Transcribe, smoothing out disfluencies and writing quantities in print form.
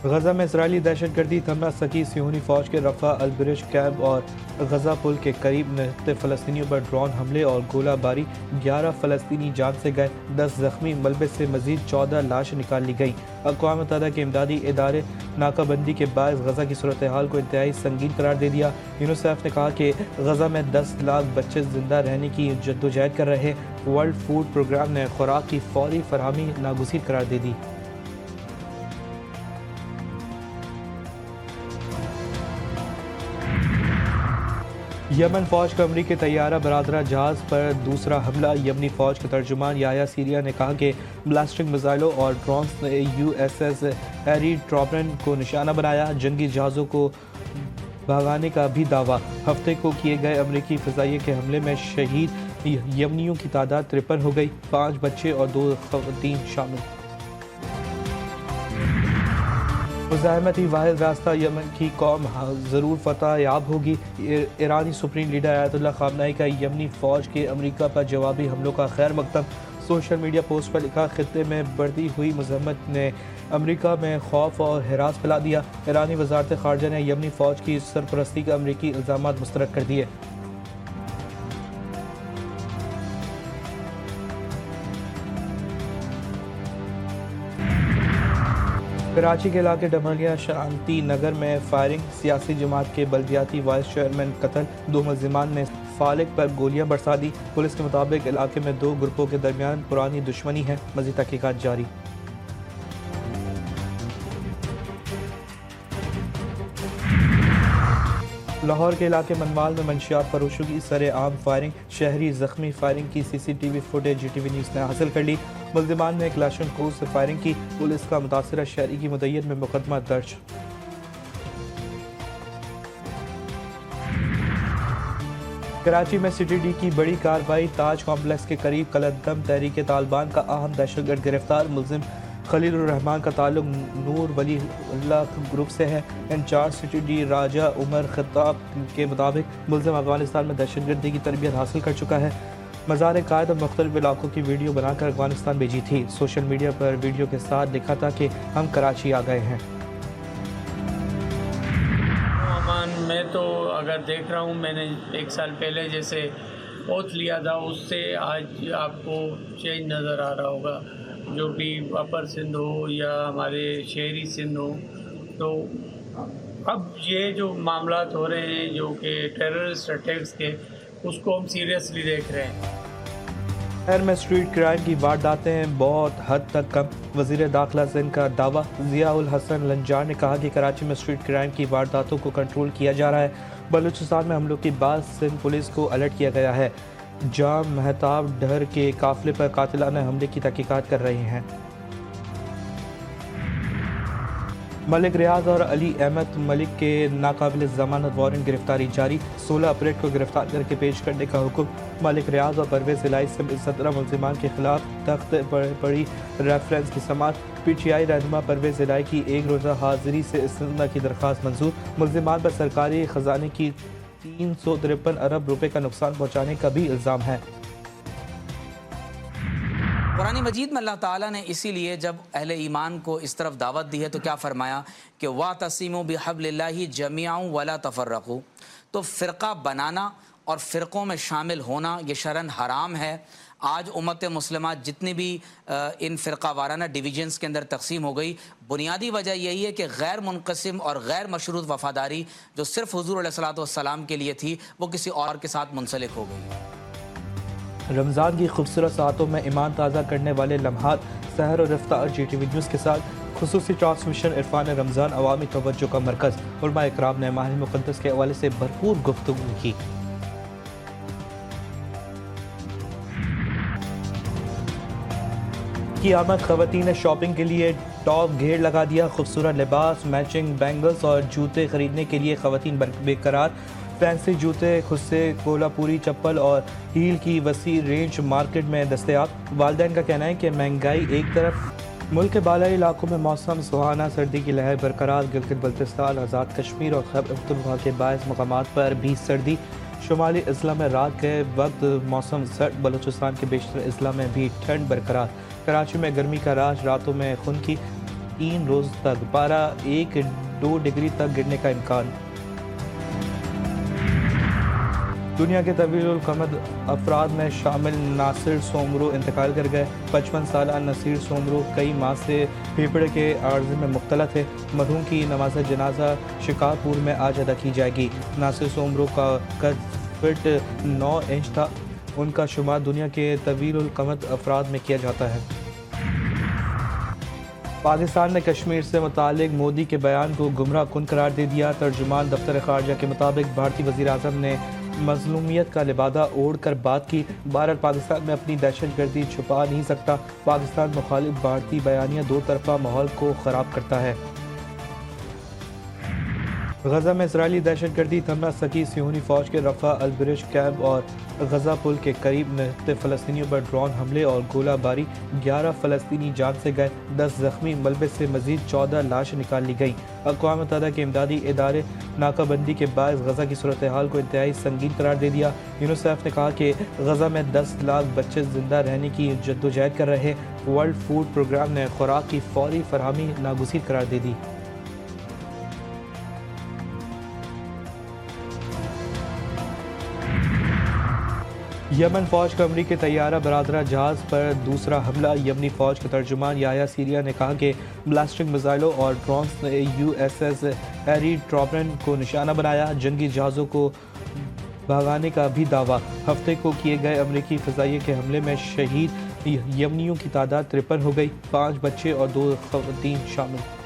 غزہ میں اسرائیلی دہشت گردی تھمنا سکی صہیونی فوج کے رفح البرج کیمپ اور غزہ پل کے قریب نہتے فلسطینیوں پر ڈرون حملے اور گولہ باری 11 فلسطینی جان سے گئے، 10 زخمی، ملبے سے مزید 14 لاشیں نکال لی گئی۔ اقوام متحدہ کے امدادی ادارے ناکہ بندی کے باعث غزہ کی صورتحال کو انتہائی سنگین قرار دے دیا۔ یونیسیف نے کہا کہ غزہ میں 10 لاکھ بچے زندہ رہنے کی جدوجہد کر رہے ہیں۔ ورلڈ فوڈ پروگرام نے خوراک کی فوری فراہمی ناگزیر قرار دے دی۔ یمن فوج کا امریکی طیارہ بردار جہاز پر دوسرا حملہ۔ یمنی فوج کے ترجمان یحییٰ سیریا نے کہا کہ بلاسٹک میزائلوں اور ڈرونز نے USS ہیری ٹرومن کو نشانہ بنایا۔ جنگی جہازوں کو بھگانے کا بھی دعویٰ۔ ہفتے کو کیے گئے امریکی فضائیہ کے حملے میں شہید یمنیوں کی تعداد 53 ہو گئی، 5 بچے اور 2 خواتین شامل۔ مزاحمت ہی واحد راستہ، یمن کی قوم ضرور فتح یاب ہوگی۔ ایرانی سپریم لیڈر آیت اللہ خامنہئی کا یمنی فوج کے امریکہ پر جوابی حملوں کا خیر مقدم۔ سوشل میڈیا پوسٹ پر لکھا، خطے میں بڑھتی ہوئی مزاحمت نے امریکہ میں خوف اور ہراس پھیلا دیا۔ ایرانی وزارت خارجہ نے یمنی فوج کی سرپرستی کا امریکی الزامات مسترد کر دیے۔ کراچی کے علاقے ڈمریا شانتی نگر میں فائرنگ، سیاسی جماعت کے بلدیاتی وائس چیئرمین قتل، 2 ملزمان نے فالق پر گولیاں برسا دی۔ پولیس کے مطابق علاقے میں 2 گروپوں کے درمیان پرانی دشمنی ہے، مزید تحقیقات جاری۔ لاہور کے علاقے منوال میں منشیات فروشوں کی سرعام فائرنگ، شہری زخمی۔ فائرنگ کی CCTV فوٹیج GTV نیوز نے حاصل کر لی۔ ملزمان نے کلاشن کوز سے فائرنگ کی۔ پولیس کا متاثرہ شہری کی مدعیت میں مقدمہ درج۔ کراچی میں CTD کی بڑی کارروائی، تاج کمپلیکس کے قریب قلعہ تحریک طالبان کا اہم دہشت گرد گرفتار۔ ملزم خلیل الرحمان کا تعلق نور ولی اللہ گروپ سے ہے۔ انچارج CTD راجہ عمر خطاب کے مطابق ملزم افغانستان میں دہشت گردی کی تربیت حاصل کر چکا ہے۔ مزار قائد اور مختلف علاقوں کی ویڈیو بنا کر افغانستان بھیجی تھی۔ سوشل میڈیا پر ویڈیو کے ساتھ لکھا تھا کہ ہم کراچی آ گئے ہیں۔ میں تو اگر دیکھ رہا ہوں، میں نے 1 سال پہلے جیسے اوتھ لیا تھا، اس سے آج آپ کو چینج نظر آ رہا ہوگا۔ جو بھی اپر سندھ ہو یا ہمارے شہری سندھ ہو، تو اب یہ جو معاملات ہو رہے ہیں جو کہ ٹیررسٹ اٹیکس کے، اس کو ہم سیریسلی دیکھ رہے ہیں۔ شہر میں اسٹریٹ کرائم کی وارداتیں بہت حد تک کم، وزیر داخلہ سندھ کا دعویٰ۔ ضیاء الحسن لنجار نے کہا کہ کراچی میں اسٹریٹ کرائم کی وارداتوں کو کنٹرول کیا جا رہا ہے۔ بلوچستان میں حملوں کے بعد سندھ پولیس کو الرٹ کیا گیا ہے۔ جام مہتاب ڈھر کے قافلے پر قاتلانہ حملے کی تحقیقات کر رہے ہیں۔ ملک ریاض اور علی احمد ملک کے ناقابل ضمانت وارنٹ گرفتاری جاری، 16 اپریل کو گرفتار کر کے پیش کرنے کا حکم۔ ملک ریاض اور پرویز الہی سمیت 17 ملزمان کے خلاف تخت پڑی ریفرنس کی سماعت۔ PTI رہنما پرویز الہی کی 1 روزہ حاضری سے استثناء کی درخواست منظور۔ ملزمان پر سرکاری خزانے کی 353 ارب روپے کا نقصان پہنچانے کا بھی الزام ہے۔ قرآن مجید میں اللہ تعالیٰ نے اسی لیے جب اہل ایمان کو اس طرف دعوت دی ہے تو کیا فرمایا کہ وَاعْتَصِمُوا بِحَبْلِ اللَّهِ جَمِيعًا وَلَا تَفَرَّقُوا۔ تو فرقہ بنانا اور فرقوں میں شامل ہونا یہ شرعاً حرام ہے۔ آج امت مسلمہ جتنی بھی ان فرقہ وارانہ ڈویژنز کے اندر تقسیم ہو گئی، بنیادی وجہ یہی ہے کہ غیر منقسم اور غیر مشروط وفاداری جو صرف حضور علیہ الصلوۃ والسلام کے لیے تھی وہ کسی اور کے ساتھ منسلک ہو گئی۔ رمضان کی خوبصورت ساعتوں میں ایمان تازہ کرنے والے لمحات، سحر اور افطار GTV نیوز کے ساتھ خصوصی ٹرانسمیشن عرفان رمضان عوامی توجہ کا مرکز۔ علماء اکرام نے ماہ مقدس کے حوالے سے بھرپور گفتگو کی۔ کی آمد، خواتین نے شاپنگ کے لیے ٹاپ گھیر لگا دیا۔ خوبصورت لباس، میچنگ بینگلز اور جوتے خریدنے کے لیے خواتین بے قرار۔ فینسی جوتے، خصے، کولہاپوری چپل اور ہیل کی وسیع رینج مارکیٹ میں دستیاب۔ والدین کا کہنا ہے کہ مہنگائی ایک طرف، ملک کے بالائی علاقوں میں موسم سہانا، سردی کی لہر برقرار۔ گلگت بلتستان، آزاد کشمیر اور خیبر پختونخوا کے بعض مقامات پر بھی سردی۔ شمالی اضلاع میں رات کے وقت موسم سرد، بلوچستان کے بیشتر اضلاع میں بھی ٹھنڈ برقرار۔ کراچی میں گرمی کا راج، راتوں میں خنکی 3 روز تک پارا 1-2 ڈگری تک گرنے کا امکان۔ دنیا کے طویل القامت افراد میں شامل ناصر سومرو انتقال کر گئے۔ 55 سالہ نصیر سومرو کئی ماہ سے پھیپھڑے کے عارضے میں مبتلا تھے۔ مرحوم کی نماز جنازہ شکارپور میں آج ادا کی جائے گی۔ ناصر سومرو کا قد فٹ 9 انچ تھا۔ ان کا شمار دنیا کے طویل القامت افراد میں کیا جاتا ہے۔ پاکستان نے کشمیر سے متعلق مودی کے بیان کو گمراہ کن قرار دے دیا۔ ترجمان دفتر خارجہ کے مطابق بھارتی وزیر اعظم نے مظلومیت کا لبادہ اوڑھ کر بات کی۔ بھارت پاکستان میں اپنی دہشت گردی چھپا نہیں سکتا۔ پاکستان مخالف بھارتی بیانیہ دو طرفہ ماحول کو خراب کرتا ہے۔ غزہ میں اسرائیلی دہشت گردی تھمنا سکی۔ صہیونی فوج کے رفح البرج کیمپ اور غزہ پل کے قریب نہتے فلسطینیوں پر ڈرون حملے اور گولہ باری، 11 فلسطینی جان سے گئے، 10 زخمی، ملبے سے مزید 14 لاشیں نکال لی گئیں۔ اقوام متحدہ کے امدادی ادارے ناکہ بندی کے باعث غزہ کی صورتحال کو انتہائی سنگین قرار دے دیا۔ یونیسیف نے کہا کہ غزہ میں 10 لاکھ بچے زندہ رہنے کی جدوجہد کر رہے۔ ورلڈ فوڈ پروگرام نے خوراک کی فوری فراہمی ناگزیر قرار دے دی۔ یمن فوج کا امریکی طیارہ بردار جہاز پر دوسرا حملہ۔ یمنی فوج کے ترجمان یحییٰ سیریا نے کہا کہ بلاسٹنگ میزائلوں اور ڈرونز نے USS ہیری ٹرومن کو نشانہ بنایا۔ جنگی جہازوں کو بھگانے کا بھی دعویٰ۔ ہفتے کو کیے گئے امریکی فضائیہ کے حملے میں شہید یمنیوں کی تعداد 53 ہو گئی، 5 بچے اور 2 خواتین شامل۔